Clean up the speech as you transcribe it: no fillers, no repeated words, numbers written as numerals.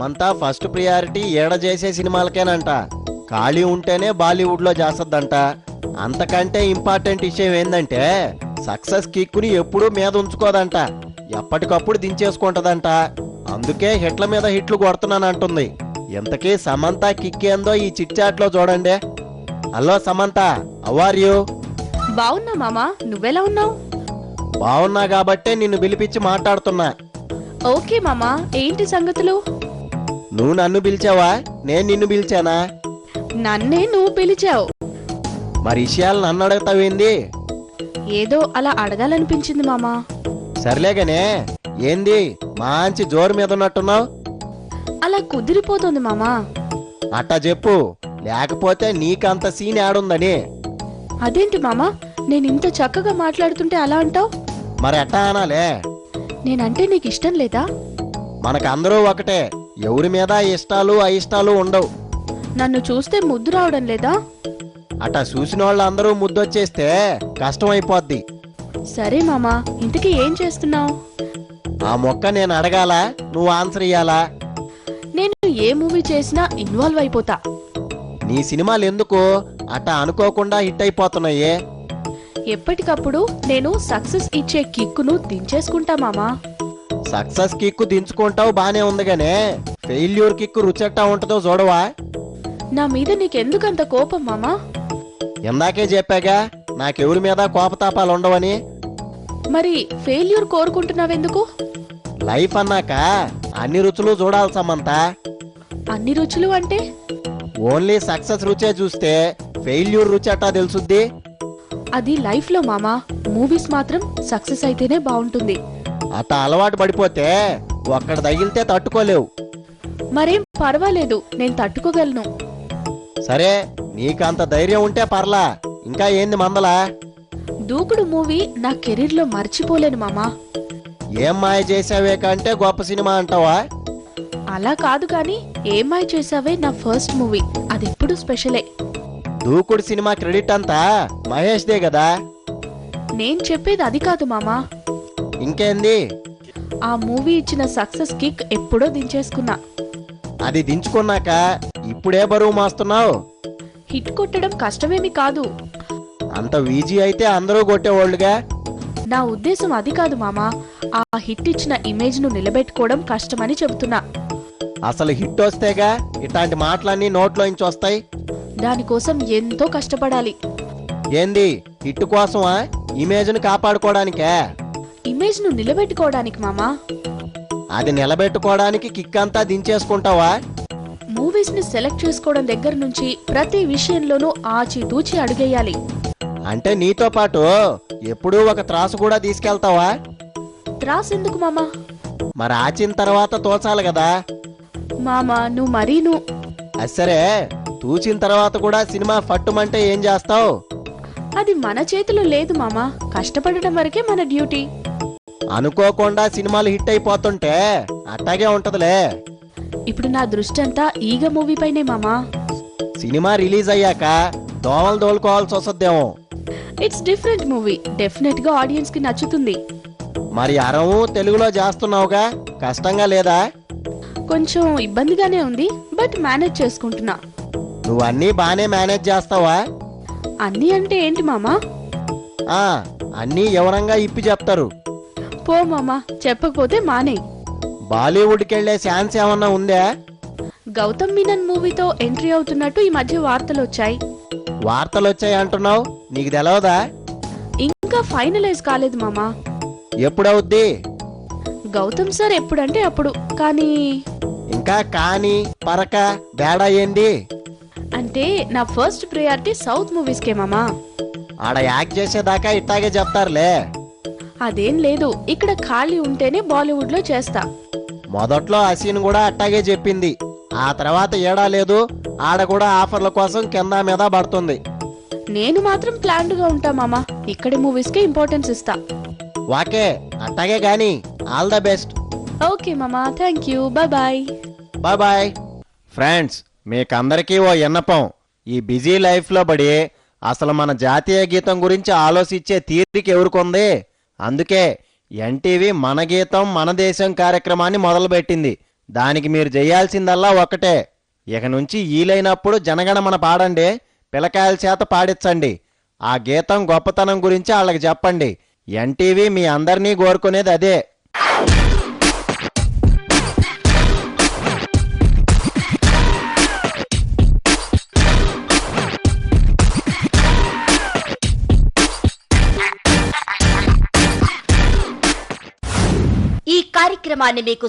Samantha first priority ఏడ చేసే సినిమాలకేనంట. ఖాళీ ఉంటేనే బాలీవుడ్లో చేస్తదంట. అంతకంటే ఇంపార్టెంట్ విషయం ఏందంటే సక్సెస్ కిక్కుని ఎప్పుడూ మీద ఉంచుకోదంట, ఎప్పటికప్పుడు దించేసుకుంటదంట. అందుకే హిట్ల మీద హిట్లు కొడుతున్నానంటుంది. ఇంతకీ సమంత కిక్ ఏందో ఈ చిట్ చాట్లో చూడండి. Hello Samantha, how are you? బావున్నా మామా, నువ్వెలా ఉన్నావు? బాగున్నా కాబట్టే నిన్ను పిలిపించి మాట్లాడుతున్నా. ఓకే మామా, ఏంటి సంగతులు? నువ్వు నన్ను పిలిచావా, నేను నిన్ను పిలిచానా? నన్నే నువ్వు పిలిచావు. మరి విషయాలు నన్ను అడుగుతావేంది? ఏదో అలా అడగాలనిపించింది మామా. సర్లేగానే, ఏంది మంచి జోరు మీద ఉన్నట్టున్నావు? అలా కుదిరిపోతుంది మామా. అట్టా చెప్పు, లేకపోతే నీకంత సీన్ యాడుందని. అదేంటి మామా, నేను ఇంత చక్కగా మాట్లాడుతుంటే అలా అంటావు? మరి ఎట్టా అనాలే? నేనంటే నీకు ఇష్టం లేదా? మనకందరూ ఒకటే, ఎవరి మీద ఇష్టాలు అయిష్టాలు ఉండవు. నన్ను చూస్తే ముద్దు రావడం లేదా? అట్టా చూసిన వాళ్ళందరూ ముద్దొచ్చేస్తే కష్టం అయిపోద్ది. సరే మామా, ఇంతకీ ఏం చేస్తున్నావు? ఆ మొక్క నేను అడగాల, నువ్వు ఆన్సర్ ఇయ్యాలా? నేను ఏ మూవీ చేసినా ఇన్వాల్వ్ అయిపోతా. నీ సినిమాలు ఎందుకు అట్టా అనుకోకుండా హిట్ అయిపోతున్నాయి? ఎప్పటికప్పుడు నేను సక్సెస్ ఇచ్చే కిక్కును దించేసుకుంటా మామా. సక్సెస్ కిక్కు దించుకుంటావు బానే ఉందిగానే, ఫెయిల్యూర్ కిక్కు రుచెట్టా ఉంటుందో చూడవా? నా మీద నీకెందుకంత కోపం మామా? ఇందాకే చెప్పాగా నాకెవరి మీద కోపతాపాలు ఉండవని. మరి ఫెయిల్యూర్ కోరుకుంటున్నావెందుకు? లైఫ్ అన్నాక అన్ని రుచులు చూడాలి సమంత. అన్ని రుచులు అంటే? ఓన్లీ సక్సెస్ రుచే చూస్తే ఫెయిల్యూర్ రుచి అట్టా తెలుసుద్ది. అది లైఫ్ లో మామా, మూవీస్ మాత్రం సక్సెస్ అయితేనే బాగుంటుంది. అట్టా అలవాటు పడిపోతే ఒక్కడ తగిలితే తట్టుకోలేవు. మరేం పర్వాలేదు, నేను తట్టుకోగలను. సరే, నీకంత ధైర్యం ఉంటే పర్లా. ఇంకా ఏంది మందలా? దూకుడు మూవీ నా కెరీర్ లో మర్చిపోలేను మామా. ఏం మాయ చేసావే కంటే గొప్ప సినిమా అంటావా? అలా కాదు కానీ, ఏమాయ్ చేసావే నా ఫస్ట్ మూవీ, అదెప్పుడు స్పెషలే. దూకుడు సినిమా క్రెడిట్ అంతా మహేష్ దే కదా. నేను చెప్పేది అది కాదు మామా. ఇంకేంది? ఆ మూవీ ఇచ్చిన సక్సెస్ కిక్ ఎప్పుడో దించేసుకున్నా. అది దించుకున్నాక ఇప్పుడే బరువు మోస్తున్నావు. హిట్ కొట్టడం కష్టమేమి కాదు. అంత వీజీ అయితే అందరూ కొట్టేవాళ్ళుగా. నా ఉద్దేశం అది కాదు మామా, ఆ హిట్ ఇచ్చిన ఇమేజ్ ను నిలబెట్టుకోవడం కష్టమని చెబుతున్నా. అసలు హిట్ వస్తేగా ఇట్లాంటి మాటలన్నీ నోట్లోంచి వస్తాయి. దానికోసం ఎంతో కష్టపడాలి. ఏంది, హిట్ కోసమా ఇమేజ్ను కాపాడుకోవడానికే? ఇమేజ్ ను నిలబెట్టుకోవడానికి మామా. అది నిలబెట్టుకోవడానికి కిక్ అంతా దించేసుకుంటావా? మూవీస్ ని సెలెక్ట్ చేసుకోవడం దగ్గర నుంచి ప్రతి విషయంలోనూ ఆచితూచి అడుగేయాలి. అంటే నీతో పాటు ఎప్పుడూ ఒక త్రాసు కూడా తీసుకెళ్తావా? త్రాసెందుకు మామా? మరి ఆచిన తర్వాత తోచాలి కదా. మామా నువ్వు మరీను. అసరే, తూచిన తర్వాత కూడా సినిమా ఫట్టుమంటే ఏం చేస్తావు? అది మన చేతిలో లేదు మామా, కష్టపడడం వరకే మన డ్యూటీ. అనుకోకుండా సినిమాలు హిట్ అయిపోతుంటే అట్టాగే ఉంటదిలే. ఇప్పుడు నా దృష్టి అంతా ఈగ మూవీ పైనే మామా. సినిమా రిలీజ్ అయ్యాక దోమలు దోలుకోవాల్సి వస్తుందేమో. ఇట్స్ డిఫరెంట్ మూవీ, డెఫినెట్ గా ఆడియన్స్ కి నచ్చుతుంది. మరి అరవు తెలుగులో చేస్తున్నావుగా, కష్టంగా లేదా? కొంచెం ఇబ్బందిగానే ఉంది, బట్ మేనేజ్ చేసుకుంటున్నా. నువ్వన్నీ బానే మేనేజ్ చేస్తావా? అన్నీ అంటే ఏంటి మామా? ఆ, అన్నీ వివరంగా ఇప్పి చెప్తారు. పో మామా, చెప్పకపోతే మానే. బాలీవుడ్కి వెళ్లే ఛాన్స్ ఏమన్నా ఉందా? గౌతమ్ మీనన్ మూవీతో ఎంట్రీ అవుతున్నట్టు ఈ మధ్య వార్తలు వచ్చాయి. వార్తలు వచ్చాయి అంటున్నావు, నీకు తెలవదా? ఇంకా ఫైనలైజ్ కాలేదు మామా. ఎప్పుడవుద్ది? గౌతమ్ సార్ ఎప్పుడంటే అప్పుడు. కానీ ఇంకా కానీ పరక బేడా ఏంది? అంటే నా ఫస్ట్ ప్రయారిటీ సౌత్ మూవీస్ కే మామా. ఆడ యాక్ట్ చేసేదాకా ఇట్టాగే చెప్తారులే. అదేం లేదు, ఇక్కడ ఖాళీ ఉంటేనే బాలీవుడ్ లో చేస్తా. మొదట్లో అసీన్ కూడా అట్టాగే చెప్పింది. ఆ తర్వాత ఏడా లేదు, ఆడ కూడా ఆఫర్ల కోసం కింద మీద పడుతుంది. నేను మాత్రం ప్లాన్డ్ గా ఉంటా మామా, ఇక్కడి మూవీస్ కే ఇంపార్టెన్స్ ఇస్తా. వాకే, అట్టాగే గాని ఆల్ ద బెస్ట్. ఓకే మామా, thank you, bye bye. Bye bye. Friends, మీకందరికీ ఓ విన్నపం. ఈ బిజీ లైఫ్లో పడి అసలు మన జాతీయ గీతం గురించి ఆలోచించే తీరిక ఎవరికొంది? అందుకే ఎన్టీవీ మన గీతం మన దేశం కార్యక్రమాన్ని మొదలుపెట్టింది. దానికి మీరు చేయాల్సిందల్లా ఒకటే, ఇక నుంచి ఈలైనప్పుడు జనగణమన పాడండి, పిల్లకాయల చేత పాడించండి. ఆ గీతం గొప్పతనం గురించి వాళ్ళకి చెప్పండి. ఎన్టీవీ మీ అందరినీ కోరుకునేది అదే. ఈ కార్యక్రమాన్ని మీకు